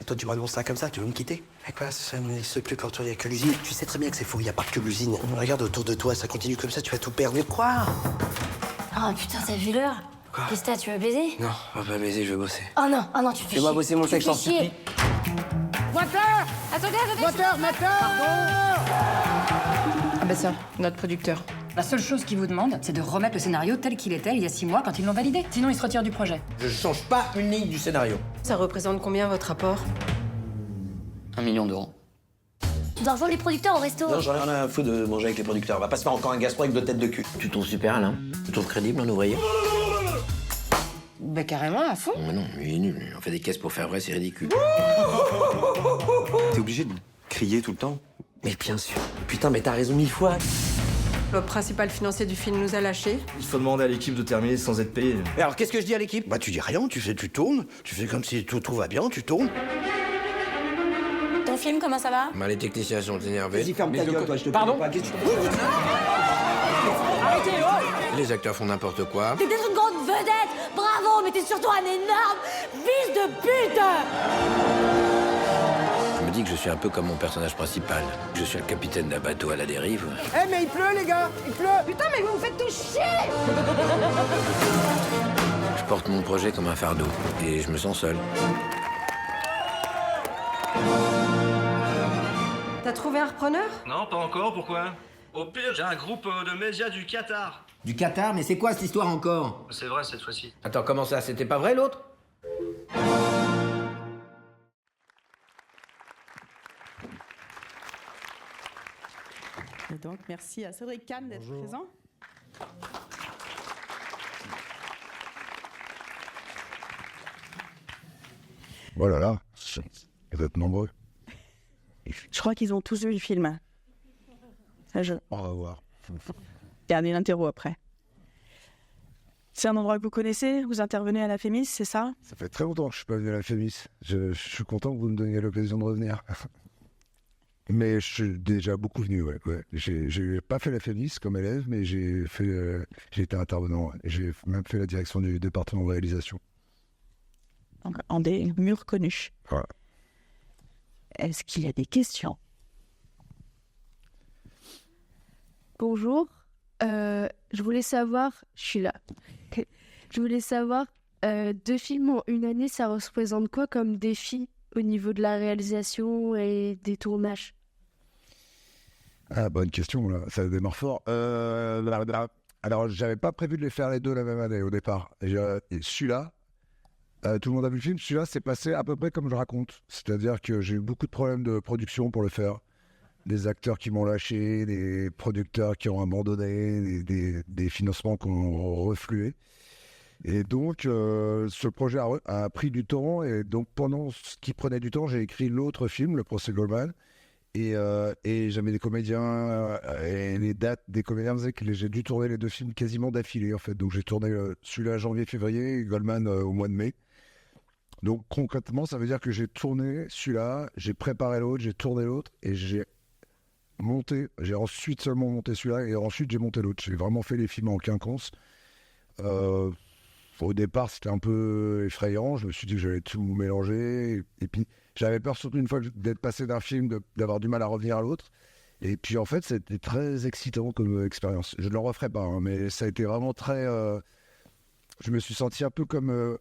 Et toi, tu m'annonces ça comme ça, tu veux me quitter? Eh quoi, ça ne se plus quand il n'y a que l'usine. Tu sais très bien que c'est faux, il n'y a pas que l'usine. Regarde autour de toi, ça continue comme ça, tu vas tout perdre. Mais quoi? Oh putain, t'as vu l'heure? Quoi? Qu'est-ce que t'as, tu veux baiser? Non, on va pas baiser, je veux bosser. Oh non, tu fais chier. Fais-moi bosser mon sexe, Tu j'en fais chier. Moteur! Attendez. Ah bah ça, notre producteur. La seule chose qu'il vous demande, c'est de remettre le scénario tel qu'il était il y a 6 mois quand ils l'ont validé. Sinon, il se retire du projet. Je change pas une ligne du scénario. Ça représente combien votre rapport? 1 million d'euros. Tu dois rejoindre les producteurs au resto. Non, j'en ai rien à foutre de manger avec les producteurs. On va pas se faire encore un gastro avec 2 têtes de cul. Tu trouves super, Alain? Tu trouves crédible, un ouvrier? Bah carrément, à fond. Mais non, il est nul. On fait des caisses pour faire vrai, c'est ridicule. T'es obligé de crier tout le temps? Mais bien sûr. Putain, mais t'as raison 1000 fois. Le principal financier du film nous a lâchés. Il faut demander à l'équipe de terminer sans être payé. Et alors, qu'est-ce que je dis à l'équipe? Bah, tu dis rien, tu tournes. Tu fais comme si tout va bien, tu tournes. Ton film, comment ça va? Bah, les techniciens sont énervés. Vas-y, ferme ta gueule, toi, je te Pardon? pas. Qu'est-ce que tu Les acteurs font n'importe quoi. T'es peut-être une grande vedette. Bravo, mais t'es surtout un énorme fils de pute. Je me dis que je suis un peu comme mon personnage principal. Je suis le capitaine d'un bateau à la dérive. Eh mais il pleut les gars, il pleut. Putain mais vous me faites tout chier. Je porte mon projet comme un fardeau. Et je me sens seul. T'as trouvé un repreneur? Non, pas encore, pourquoi? Au pire, j'ai un groupe de médias du Qatar. Du Qatar? Mais c'est quoi cette histoire encore? C'est vrai cette fois-ci. Attends, comment ça? C'était pas vrai l'autre? Et donc, merci à Cédric Kahn d'être présent. Oh là là, vous êtes nombreux. Je crois qu'ils ont tous vu le film. Ça, On va voir. Gardez l'interro après. C'est un endroit que vous connaissez? Vous intervenez à la Fémis, c'est ça? Ça fait très longtemps que je suis pas venu à la Fémis. Je suis content que vous me donniez l'occasion de revenir. Mais je suis déjà beaucoup venu, ouais. J'ai pas fait la Fémis comme élève, mais j'ai été intervenant. Ouais. J'ai même fait la direction du département de réalisation. Donc, en des murs connus. Voilà. Est-ce qu'il y a des questions? Bonjour, je voulais savoir, je suis là. Je voulais savoir, 2 films en une année, ça représente quoi comme défi au niveau de la réalisation et des tournages? Ah, bonne question, là. Ça démarre fort. Alors, j'avais pas prévu de les faire les deux la même année au départ. Et celui-là, tout le monde a vu le film, celui-là s'est passé à peu près comme je raconte. C'est-à-dire que j'ai eu beaucoup de problèmes de production pour le faire. Des acteurs qui m'ont lâché, des producteurs qui ont abandonné, des financements qui ont reflué. Et donc, ce projet a pris du temps. Et donc, pendant ce qui prenait du temps, j'ai écrit l'autre film, Le procès Goldman. Et j'avais des comédiens, et les dates des comédiens faisaient que j'ai dû tourner les 2 films quasiment d'affilée, en fait. Donc, j'ai tourné celui-là janvier-février et Goldman au mois de mai. Donc, concrètement, ça veut dire que j'ai tourné celui-là, j'ai préparé l'autre, j'ai tourné l'autre, et j'ai ensuite seulement monté celui-là, et ensuite j'ai monté l'autre. J'ai vraiment fait les films en quinconce. Au départ, c'était un peu effrayant. Je me suis dit que j'allais tout mélanger. Et puis, j'avais peur, surtout une fois d'être passé d'un film, d'avoir du mal à revenir à l'autre. Et puis, en fait, c'était très excitant comme expérience. Je ne le referai pas, hein, mais ça a été vraiment très... Je me suis senti un peu comme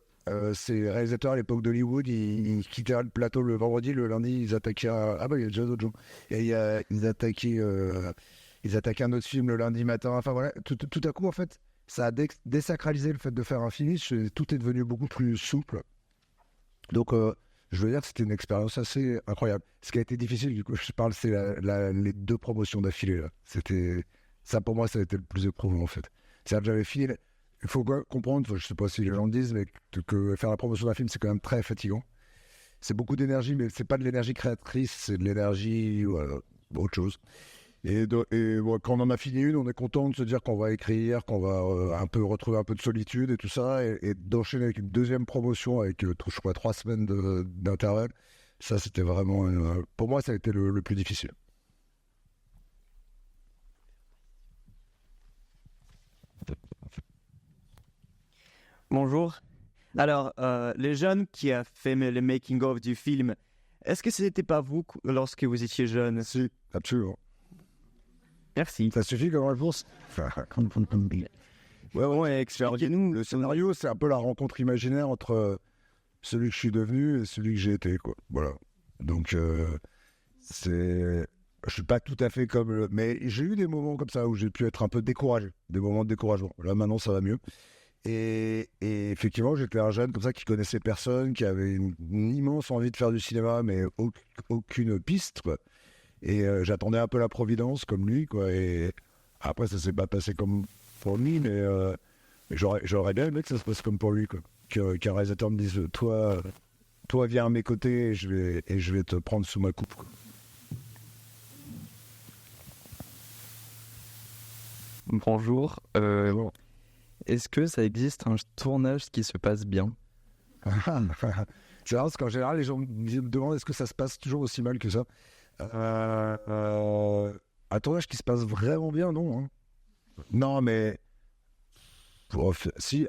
ces réalisateurs à l'époque d'Hollywood. Ils quittaient le plateau le vendredi, le lundi, ils attaquaient... Ah bah, il y a déjà d'autres gens. Et ils attaquaient un autre film le lundi matin. Enfin, voilà. Tout à coup, en fait... Ça a désacralisé le fait de faire un finish, tout est devenu beaucoup plus souple. Donc, je veux dire que c'était une expérience assez incroyable. Ce qui a été difficile, du coup, je parle, c'est les 2 promotions d'affilée. Là. Ça, pour moi, ça a été le plus éprouvant, en fait. C'est-à-dire que j'avais fini... Il faut comprendre, je ne sais pas si les gens le disent, mais que faire la promotion d'un film, c'est quand même très fatigant. C'est beaucoup d'énergie, mais c'est pas de l'énergie créatrice, c'est de l'énergie... autre chose. Et bon, quand on en a fini une, on est content de se dire qu'on va écrire, qu'on va un peu retrouver un peu de solitude et tout ça, et d'enchaîner avec une deuxième promotion avec, je crois, 3 semaines d'intervalle. Ça, c'était vraiment... pour moi, ça a été le plus difficile. Bonjour, Alors, les jeunes qui a fait le making-of du film, est-ce que ce n'était pas vous lorsque vous étiez jeune? Si, absolument. Merci. Ça suffit comme réponse? Ouais, expliquez-nous. Le scénario, c'est un peu la rencontre imaginaire entre celui que je suis devenu et celui que j'ai été, quoi. Voilà. Donc, je suis pas tout à fait comme... Mais j'ai eu des moments comme ça où j'ai pu être un peu découragé. Des moments de découragement. Là, maintenant, ça va mieux. Et effectivement, j'étais un jeune comme ça qui connaissait personne, qui avait une immense envie de faire du cinéma, mais aucune piste, quoi. Et j'attendais un peu la providence, comme lui, quoi. Et après, ça s'est pas passé comme pour lui, mais j'aurais bien aimé que ça se passe comme pour lui, quoi. Qu'un réalisateur me dise, toi, viens à mes côtés et je vais te prendre sous ma coupe, quoi. Bonjour. Est-ce que ça existe un tournage qui se passe bien? C'est rare parce qu'en général, les gens me demandent est-ce que ça se passe toujours aussi mal que ça. Un tournage qui se passe vraiment bien, non, hein. Non, mais... Si,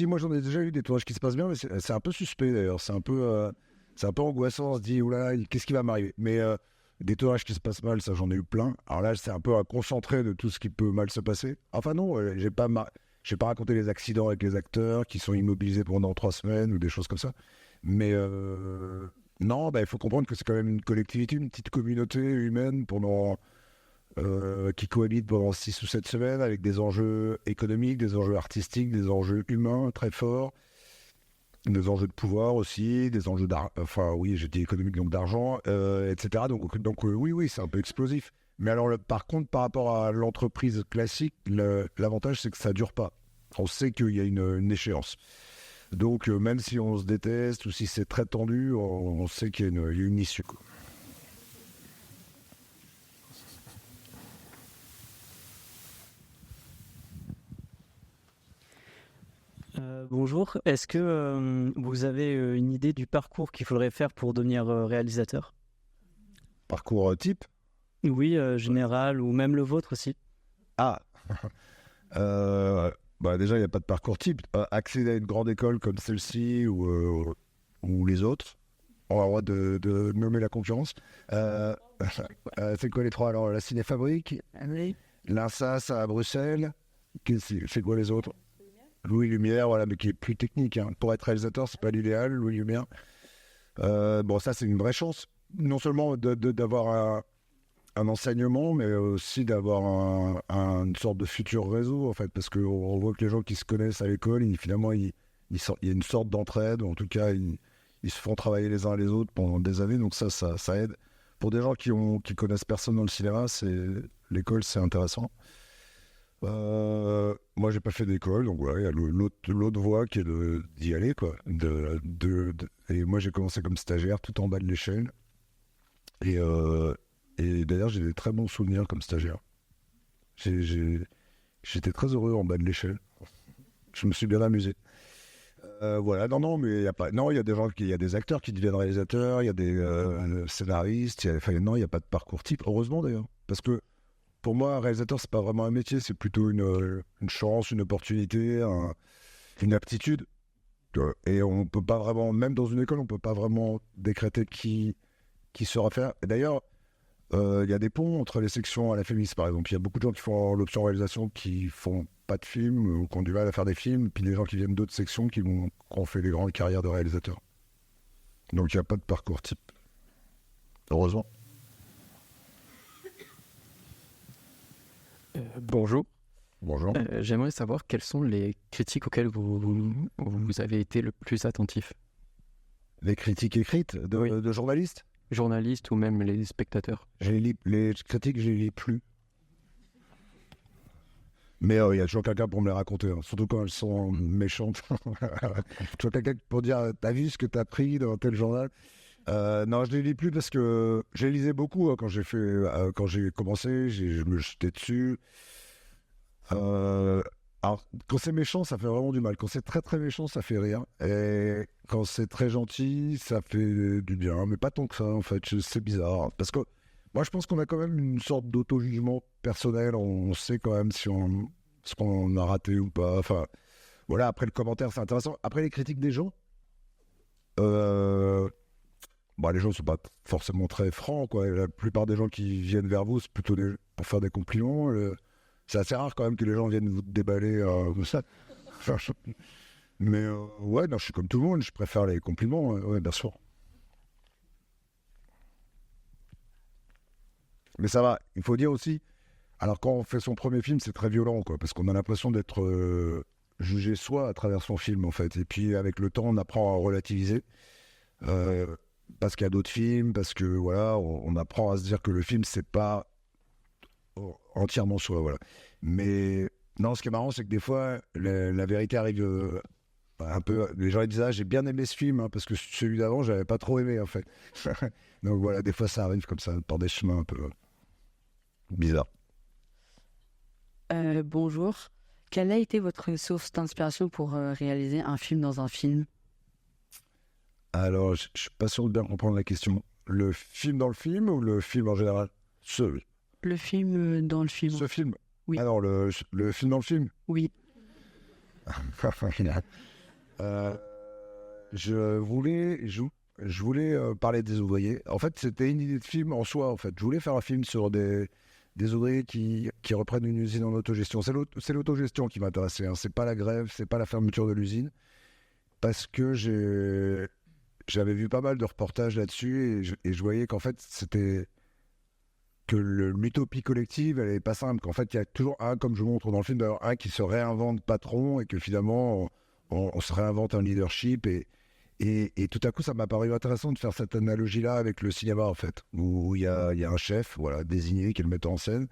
moi j'en ai déjà eu des tournages qui se passent bien, mais c'est un peu suspect d'ailleurs. C'est un peu angoissant, on se dit, oula, qu'est-ce qui va m'arriver? Mais des tournages qui se passent mal, ça j'en ai eu plein. Alors là, c'est un peu un concentré de tout ce qui peut mal se passer. Enfin non, j'ai pas raconté les accidents avec les acteurs qui sont immobilisés pendant 3 semaines ou des choses comme ça. Mais non, il faut comprendre que c'est quand même une collectivité, une petite communauté humaine qui cohabite pendant 6 ou 7 semaines avec des enjeux économiques, des enjeux artistiques, des enjeux humains très forts, des enjeux de pouvoir aussi, des enjeux j'ai dit économique, donc d'argent, etc. Donc oui, c'est un peu explosif. Mais alors, par contre, par rapport à l'entreprise classique, l'avantage, c'est que ça ne dure pas. On sait qu'il y a une échéance. Donc, même si on se déteste ou si c'est très tendu, on sait qu'il y a une issue, quoi. Bonjour. Est-ce que vous avez une idée du parcours qu'il faudrait faire pour devenir réalisateur? Parcours type? Oui, général ou même le vôtre aussi. Ah déjà, il n'y a pas de parcours type. Accéder à une grande école comme celle-ci ou les autres, on a le droit de nommer la concurrence. C'est quoi les 3 alors? La Cinéfabrique, l'INSAS à Bruxelles, c'est quoi les autres? Louis Lumière, voilà, mais qui est plus technique, hein. Pour être réalisateur, c'est pas l'idéal, Louis Lumière. Ça, c'est une vraie chance. Non seulement d'avoir un enseignement, mais aussi d'avoir une sorte de futur réseau, en fait, parce qu'on voit que les gens qui se connaissent à l'école, finalement, il y a une sorte d'entraide, ou en tout cas, ils se font travailler les uns les autres pendant des années, donc ça aide. Pour des gens qui connaissent personne dans le cinéma, l'école, c'est intéressant. Moi, j'ai pas fait d'école, donc voilà, il y a l'autre voie qui est d'y aller, quoi. Et moi, j'ai commencé comme stagiaire, tout en bas de l'échelle. Et d'ailleurs, j'ai des très bons souvenirs comme stagiaire. J'étais très heureux en bas de l'échelle. Je me suis bien amusé. Voilà, mais il y a pas. Non, il y a des gens, il y a des acteurs qui deviennent réalisateurs, il y a des scénaristes. Non, il n'y a pas de parcours type. Heureusement d'ailleurs, parce que pour moi, un réalisateur, c'est pas vraiment un métier, c'est plutôt une chance, une opportunité, une aptitude. Et on peut pas vraiment, même dans une école, on peut pas vraiment décréter qui saura faire. Et d'ailleurs, il y a des ponts entre les sections à la FEMIS, par exemple. Il y a beaucoup de gens qui font l'option réalisation qui font pas de films ou qui ont du mal à faire des films, puis des gens qui viennent d'autres sections qui ont fait des grandes carrières de réalisateurs. Donc il n'y a pas de parcours type. Heureusement. Bonjour. Bonjour. J'aimerais savoir quelles sont les critiques auxquelles vous avez été le plus attentif. Les critiques écrites de journalistes? Journalistes ou même les spectateurs. Les critiques, je les lis plus. Mais il y a toujours quelqu'un pour me les raconter, hein. Surtout quand elles sont méchantes. Toujours quelqu'un pour dire « T'as vu ce que t'as pris dans tel journal ?» Non, je les lis plus parce que je les lisais beaucoup, hein, quand j'ai commencé, je me jetais dessus. Alors, quand c'est méchant, ça fait vraiment du mal. Quand c'est très très méchant, ça fait rire. Et quand c'est très gentil, ça fait du bien. Mais pas tant que ça, en fait. C'est bizarre. Parce que moi, je pense qu'on a quand même une sorte d'auto-jugement personnel. On sait quand même ce qu'on a raté ou pas. Enfin, voilà, après le commentaire, c'est intéressant. Après les critiques des gens, les gens ne sont pas forcément très francs, quoi. La plupart des gens qui viennent vers vous, c'est plutôt pour faire des compliments. C'est assez rare quand même que les gens viennent vous déballer comme ça. Mais ouais, non, je suis comme tout le monde, je préfère les compliments, ouais, bien sûr. Mais ça va, il faut dire aussi, alors quand on fait son premier film, c'est très violent, quoi, parce qu'on a l'impression d'être jugé soi à travers son film, en fait. Et puis avec le temps, on apprend à relativiser, parce qu'il y a d'autres films, parce que voilà, on apprend à se dire que le film, c'est pas entièrement soi, voilà. Mais non, ce qui est marrant, c'est que des fois, la vérité arrive un peu. Les gens ils disent, j'ai bien aimé ce film, hein, parce que celui d'avant, j'avais pas trop aimé, en fait. Donc voilà, des fois, ça arrive comme ça, par des chemins un peu bizarres. Bonjour. Quelle a été votre source d'inspiration pour réaliser un film dans un film? Alors, je suis pas sûr de bien comprendre la question. Le film dans le film ou le film en général? Le film dans le film. Ce film? Oui. Alors, le film dans le film? Oui. Je voulais parler des ouvriers. En fait, c'était une idée de film en soi, en fait. Je voulais faire un film sur des ouvriers qui reprennent une usine en autogestion. C'est l'autogestion qui m'intéressait, hein. C'est pas la grève, c'est pas la fermeture de l'usine. Parce que j'avais vu pas mal de reportages là-dessus et je voyais qu'en fait, c'était que l'utopie collective, elle est pas simple. Qu'en fait, il y a toujours un, comme je montre dans le film, d'ailleurs, un qui se réinvente patron et que finalement, on se réinvente un leadership. Et tout à coup, ça m'a paru intéressant de faire cette analogie-là avec le cinéma, en fait, où il y a un chef, voilà, désigné, qui est le metteur en scène,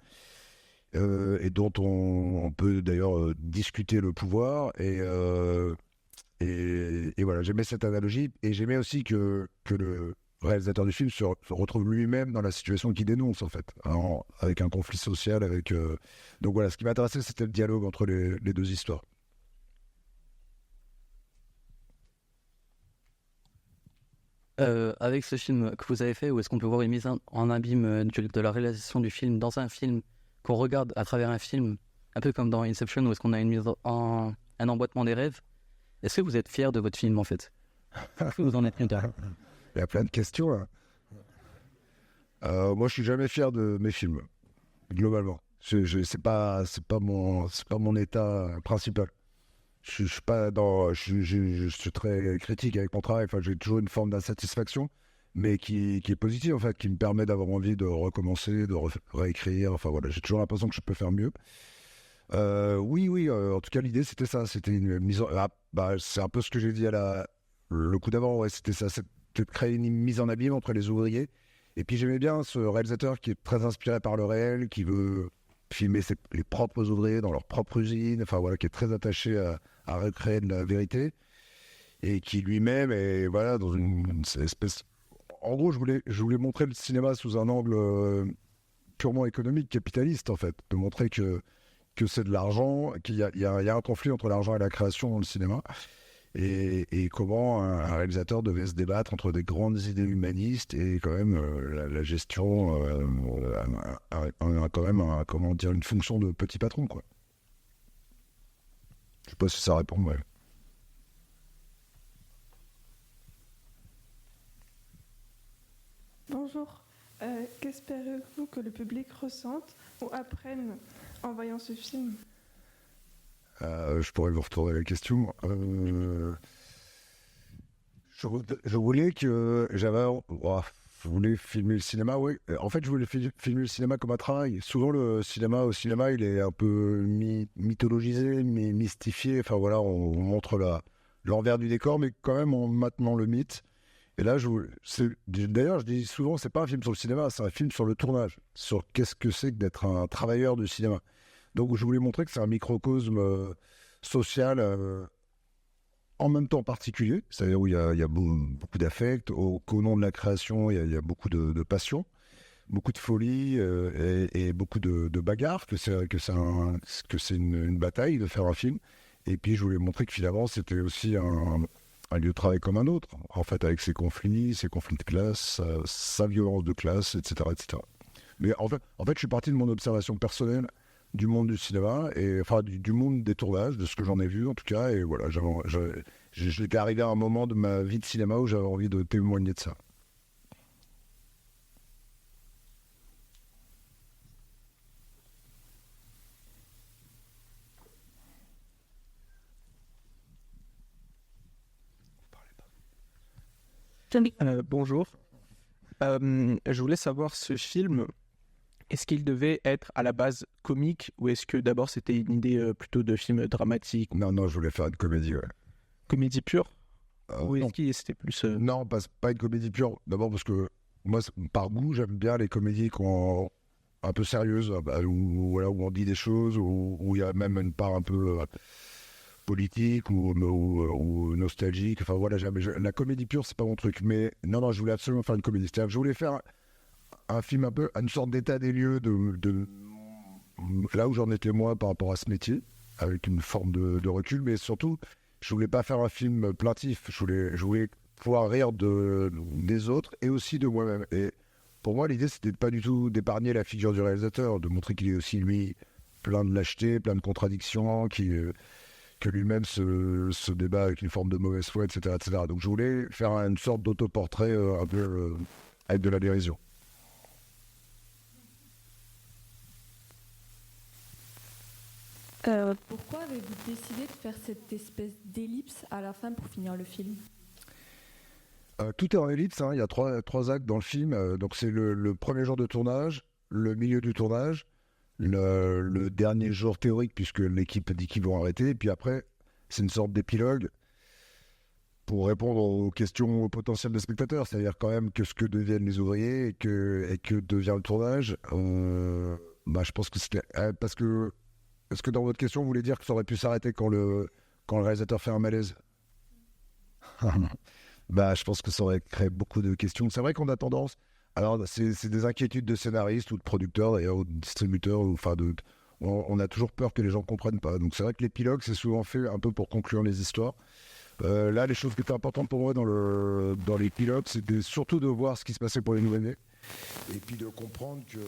et dont on peut d'ailleurs discuter le pouvoir. Et voilà, j'aimais cette analogie, et j'aimais aussi que le réalisateur du film se retrouve lui-même dans la situation qu'il dénonce, en fait, avec un conflit social. Donc voilà, ce qui m'intéressait, c'était le dialogue entre les deux histoires. Avec ce film que vous avez fait, où est-ce qu'on peut voir une mise en abîme de la réalisation du film dans un film qu'on regarde à travers un film, un peu comme dans Inception, où est-ce qu'on a un emboîtement des rêves? Est-ce que vous êtes fier de votre film, en fait? Est-ce que vous en êtes content? Il y a plein de questions, là. Moi, je suis jamais fier de mes films, globalement. C'est pas mon état principal. Je suis très critique avec mon travail. Enfin, j'ai toujours une forme d'insatisfaction, mais qui est positive, en fait, qui me permet d'avoir envie de recommencer, de réécrire. Enfin voilà, j'ai toujours l'impression que je peux faire mieux. Oui, en tout cas, l'idée, c'était ça. C'était une mise en... c'est un peu ce que j'ai dit le coup d'avant. Ouais, c'était ça. C'était de créer une mise en abîme entre les ouvriers. Et puis, j'aimais bien ce réalisateur qui est très inspiré par le réel, qui veut filmer les propres ouvriers dans leur propre usine. Enfin, voilà, qui est très attaché à recréer de la vérité. Et qui lui-même est, voilà, dans une espèce... En gros, je voulais montrer le cinéma sous un angle purement économique, capitaliste, en fait. De montrer que c'est de l'argent, qu'il y a un conflit entre l'argent et la création dans le cinéma, et comment un réalisateur devait se débattre entre des grandes idées humanistes et quand même la gestion a quand même comment dire, une fonction de petit patron, quoi. Je sais pas si ça répond, ouais. Bonjour. Qu'espérez-vous que le public ressente ou apprenne en voyant ce film? Je pourrais vous retourner la question. Je voulais que je voulais filmer le cinéma, oui. En fait, je voulais filmer le cinéma comme un travail. Souvent, au cinéma, il est un peu mythologisé, mystifié. Enfin voilà, on montre l'envers du décor, mais quand même en maintenant le mythe. Et là, d'ailleurs, je dis souvent, c'est pas un film sur le cinéma, c'est un film sur le tournage, sur qu'est-ce que c'est que d'être un travailleur du cinéma. Donc, je voulais montrer que c'est un microcosme social en même temps particulier, c'est-à-dire où il y a beaucoup d'affect, qu'au nom de la création, il y a beaucoup de passion, beaucoup de folie et beaucoup de bagarre, que c'est une bataille de faire un film. Et puis, je voulais montrer que finalement, c'était aussi un lieu de travail comme un autre, en fait, avec ses conflits de classe, sa violence de classe, etc., etc. Mais en fait, je suis parti de mon observation personnelle du monde du cinéma, et enfin du monde des tournages, de ce que j'en ai vu en tout cas. Et voilà, j'étais arrivé à un moment de ma vie de cinéma où j'avais envie de témoigner de ça. Bonjour. Je voulais savoir, ce film, est-ce qu'il devait être à la base comique ou est-ce que d'abord c'était une idée plutôt de film dramatique? Non, je voulais faire une comédie, ouais. Comédie pure? Ou Non. est-ce que c'était plus... Non, pas une comédie pure. D'abord parce que moi, par goût, j'aime bien les comédies un peu sérieuses, voilà, où on dit des choses, où il y a même une part un peu politique ou nostalgique. Enfin voilà, la comédie pure, c'est pas mon truc. Mais non, je voulais absolument faire une comédie. C'est-à-dire que je voulais faire un film un peu, une sorte d'état des lieux de là où j'en étais moi par rapport à ce métier, avec une forme de recul, mais surtout, je voulais pas faire un film plaintif. Je voulais pouvoir rire des autres et aussi de moi-même. Et pour moi, l'idée, c'était pas du tout d'épargner la figure du réalisateur, de montrer qu'il est aussi, lui, plein de lâcheté, plein de contradictions, que lui-même se débat avec une forme de mauvaise foi, etc., etc. Donc je voulais faire une sorte d'autoportrait un peu avec de la dérision. Pourquoi avez-vous décidé de faire cette espèce d'ellipse à la fin pour finir le film? Tout est en ellipse, hein. Il y a trois actes dans le film. Donc c'est le premier jour de tournage, le milieu du tournage, le dernier jour théorique, puisque l'équipe dit qu'ils vont arrêter, et puis après, c'est une sorte d'épilogue pour répondre aux questions potentielles des spectateurs, c'est-à-dire quand même que ce que deviennent les ouvriers et que devient le tournage. Je pense que c'était... parce que... Est-ce que dans votre question, vous voulez dire que ça aurait pu s'arrêter quand le réalisateur fait un malaise? Je pense que ça aurait créé beaucoup de questions. C'est vrai qu'on a tendance... Alors, c'est des inquiétudes de scénaristes ou de producteurs, d'ailleurs, ou de distributeurs. On a toujours peur que les gens ne comprennent pas. Donc, c'est vrai que l'épilogue, c'est souvent fait un peu pour conclure les histoires. Là, les choses qui étaient importantes pour moi dans l'épilogue, c'était surtout de voir ce qui se passait pour les nouveau-nés. Et puis de comprendre que...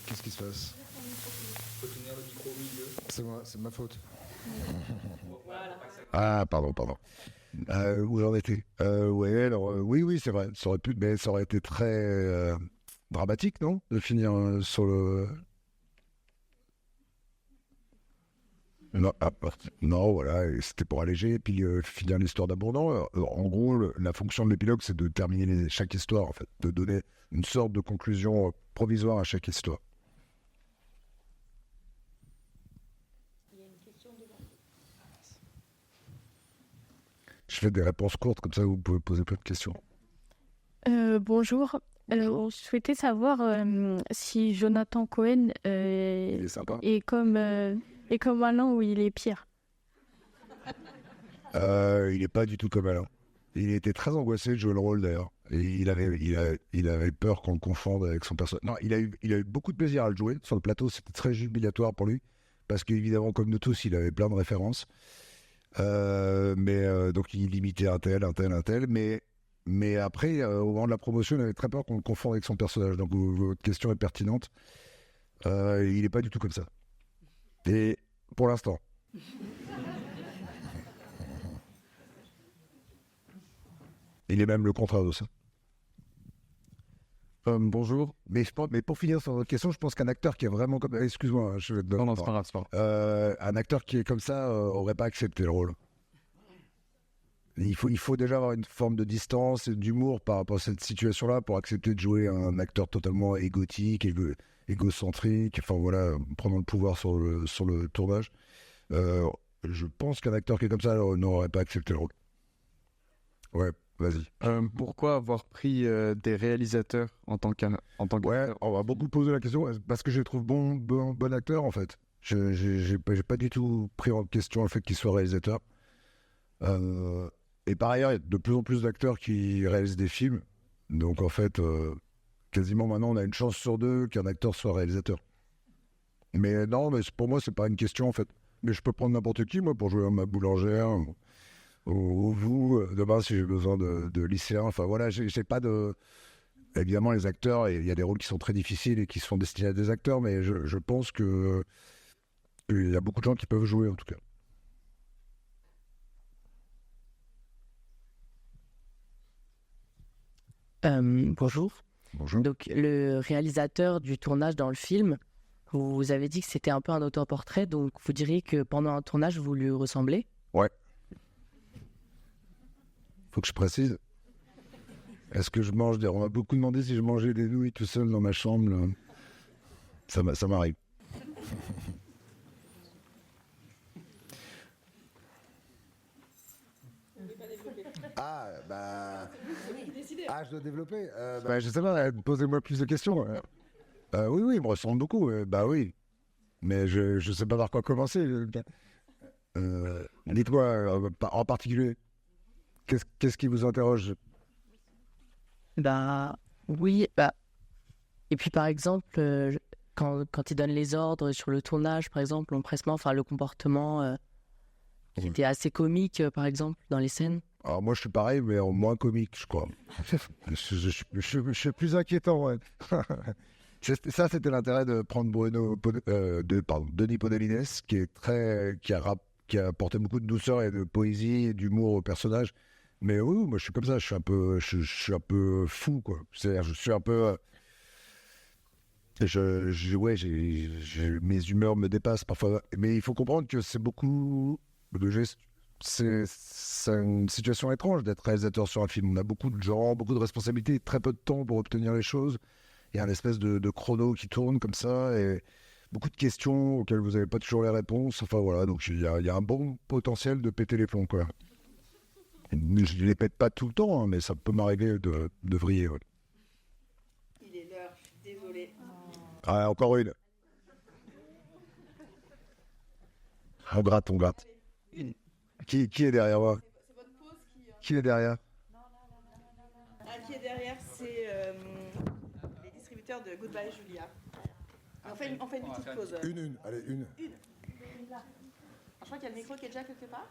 Qu'est-ce qui se passe? Faut tenir le micro au milieu. C'est ma faute. Ah, pardon. Où j'en étais? Oui, c'est vrai. Ça aurait pu, mais ça aurait été très dramatique, non? De finir sur le... Non, voilà, et c'était pour alléger, et puis finir l'histoire d'amour. En gros, la fonction de l'épilogue, c'est de terminer chaque histoire, en fait, de donner une sorte de conclusion provisoire à chaque histoire. Je fais des réponses courtes, comme ça vous pouvez poser plein de questions. Bonjour. On souhaitait savoir si Jonathan Cohen est comme Alain ou il est pire. Il n'est pas du tout comme Alain. Il était très angoissé de jouer le rôle d'ailleurs. Et il avait peur qu'on le confonde avec son personnage. Non, il a eu beaucoup de plaisir à le jouer. Sur le plateau, c'était très jubilatoire pour lui. Parce qu'évidemment, comme nous tous, il avait plein de références. Donc il imitait un tel. Mais après, au moment de la promotion, il avait très peur qu'on le confonde avec son personnage. Donc votre question est pertinente. Il n'est pas du tout comme ça. Et pour l'instant. Il est même le contraire de ça. Bonjour. Mais pour finir sur votre question, je pense qu'un acteur qui est vraiment comme... Excuse-moi. Non, c'est pas grave. Un acteur qui est comme ça aurait pas accepté le rôle. Il faut déjà avoir une forme de distance et d'humour par rapport à cette situation-là pour accepter de jouer un acteur totalement égotique, égocentrique, enfin voilà, prenant le pouvoir sur le tournage. Je pense qu'un acteur qui est comme ça n'aurait pas accepté le rôle. Ouais, vas-y. Pourquoi avoir pris des réalisateurs en tant qu'acteur? Ouais, on va beaucoup poser la question parce que je les trouve bon acteur en fait. J'ai pas du tout pris en question le fait qu'il soit réalisateur. Et par ailleurs, il y a de plus en plus d'acteurs qui réalisent des films. Donc en fait, quasiment maintenant, on a une chance sur deux qu'un acteur soit réalisateur. Mais non, mais pour moi, c'est pas une question en fait. Mais je peux prendre n'importe qui, moi, pour jouer à ma boulangère ou vous, demain, si j'ai besoin de lycéens. Enfin voilà, j'ai pas de... Évidemment, les acteurs, il y a des rôles qui sont très difficiles et qui sont destinés à des acteurs, mais je pense que Il y a beaucoup de gens qui peuvent jouer, en tout cas. Bonjour. Bonjour. Donc, le réalisateur du tournage dans le film, vous avez dit que c'était un peu un autoportrait, donc vous diriez que pendant un tournage, vous lui ressemblez? Ouais. Faut que je précise. Est-ce que je mange des... On m'a beaucoup demandé si je mangeais des nouilles tout seul dans ma chambre. Là. Ça m'arrive. Ah, bah... Ah, je dois développer. Je sais pas, posez-moi plus de questions. Oui, il me ressemble beaucoup. Bah oui. Mais je sais pas par quoi commencer. Dites-moi en particulier, qu'est-ce qui vous interroge? Oui, et puis par exemple, quand il donne les ordres sur le tournage, par exemple, l'empressement, enfin le comportement qui était assez comique, par exemple, dans les scènes. Alors moi je suis pareil, mais en moins comique, je crois. je suis plus inquiétant, ouais. Ça, c'était l'intérêt de prendre Denis Podolines, qui a apporté beaucoup de douceur et de poésie et d'humour au personnage. Mais oui, moi je suis comme ça, je suis un peu fou, quoi. C'est-à-dire, je suis un peu... mes humeurs me dépassent parfois. Mais il faut comprendre que c'est beaucoup de gestes. C'est une situation étrange d'être réalisateur sur un film. On a beaucoup de gens, beaucoup de responsabilités, très peu de temps pour obtenir les choses. Il y a une espèce de chrono qui tourne comme ça et beaucoup de questions auxquelles vous n'avez pas toujours les réponses. Enfin voilà, donc il y a un bon potentiel de péter les plombs, quoi. Je ne les pète pas tout le temps, hein, mais ça peut m'arriver de vriller. Ouais. Il est l'heure, je suis désolée. Ah, encore une. On gratte. Qui est derrière moi? C'est votre pause Qui est derrière? Qui est derrière, c'est les distributeurs de Goodbye Julia. On fait une petite pause. Allez, une. Je crois qu'il y a le micro qui est déjà quelque part.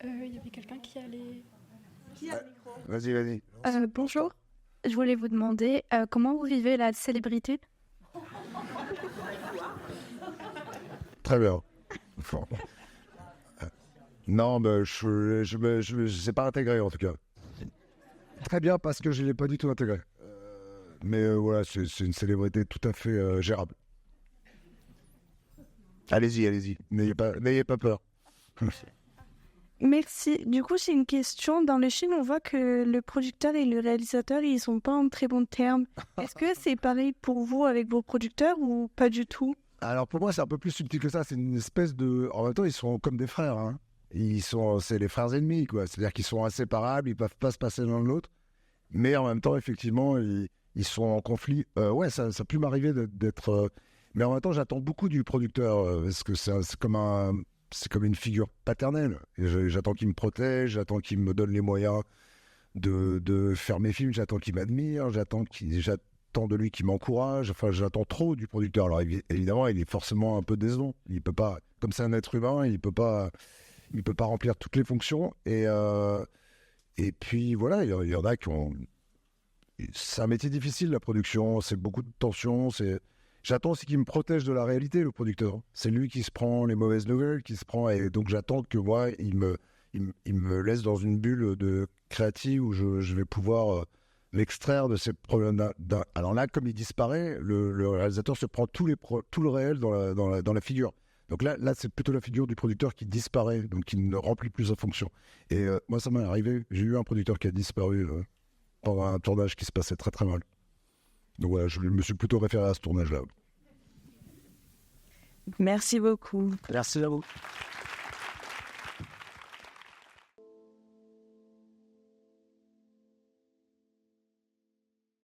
Il y avait quelqu'un qui allait... Qui a le micro? Vas-y. Bonjour, je voulais vous demander comment vous vivez la célébrité? Très bien. Non, mais je sais pas intégré en tout cas. Très bien parce que je l'ai pas du tout intégré. Mais voilà, c'est une célébrité tout à fait gérable. Allez-y. N'ayez pas peur. Merci. Du coup, j'ai une question. Dans le film, on voit que le producteur et le réalisateur, ils sont pas en très bons termes. Est-ce que c'est pareil pour vous avec vos producteurs ou pas du tout? Alors pour moi, c'est un peu plus subtil que ça. C'est une espèce de... En même temps, ils sont comme des frères. Hein. C'est les frères ennemis, quoi. C'est-à-dire qu'ils sont inséparables, ils peuvent pas se passer l'un de l'autre. Mais en même temps, effectivement, ils sont en conflit. Ouais, ça a pu m'arriver d'être... Mais en même temps, j'attends beaucoup du producteur parce que c'est comme une figure paternelle. Et j'attends qu'il me protège, j'attends qu'il me donne les moyens de faire mes films, j'attends qu'il m'admire, j'attends de lui qu'il m'encourage. Enfin, j'attends trop du producteur. Alors évidemment, il est forcément un peu décevant. Il peut pas, comme c'est un être humain, il peut pas remplir toutes les fonctions. Et puis voilà, il y en a qui ont... C'est un métier difficile, la production. C'est beaucoup de tension. J'attends aussi qu'il me protège de la réalité, le producteur. C'est lui qui se prend les mauvaises nouvelles, et donc j'attends que moi, il me laisse dans une bulle de créative où je vais pouvoir m'extraire de ces problèmes. Alors là, comme il disparaît, le réalisateur se prend tout le réel dans la figure. Donc là, c'est plutôt la figure du producteur qui disparaît, donc qui ne remplit plus sa fonction. Et moi, ça m'est arrivé. J'ai eu un producteur qui a disparu pendant un tournage qui se passait très très mal. Donc voilà, je me suis plutôt référé à ce tournage-là. Merci beaucoup. Merci à vous.